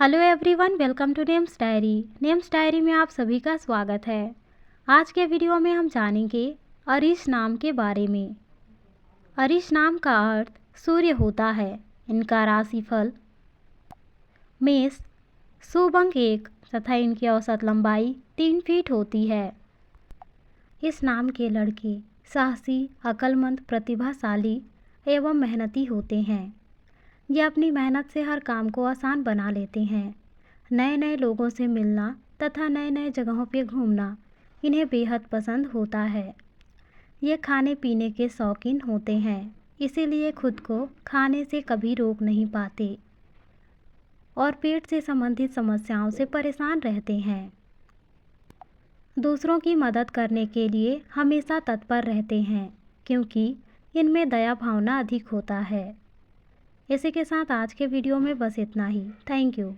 Hello everyone, welcome two names diary. Names diary में आप सभी का स्वागत है। आज के वीडियो में हम जानेंगे अरिश नाम के बारे में। अरिश नाम का अर्थ सूर्य होता है। इनका राशिफल मेष, शुभ अंक 1 तथा इनकी औसत लंबाई 3 फीट होती है। इस नाम के लड़के साहसी, अक्लमंद, प्रतिभाशाली एवं मेहनती होते हैं। ये अपनी मेहनत से हर काम को आसान बना लेते हैं। नए नए लोगों से मिलना तथा नए नए जगहों पर घूमना इन्हें बेहद पसंद होता है। ये खाने पीने के शौकीन होते हैं, इसीलिए खुद को खाने से कभी रोक नहीं पाते और पेट से संबंधित समस्याओं से परेशान रहते हैं। दूसरों की मदद करने के लिए हमेशा तत्पर रहते हैं, क्योंकि इनमें दया भावना अधिक होता है। इसी के साथ आज के वीडियो में बस इतना ही। Thank you.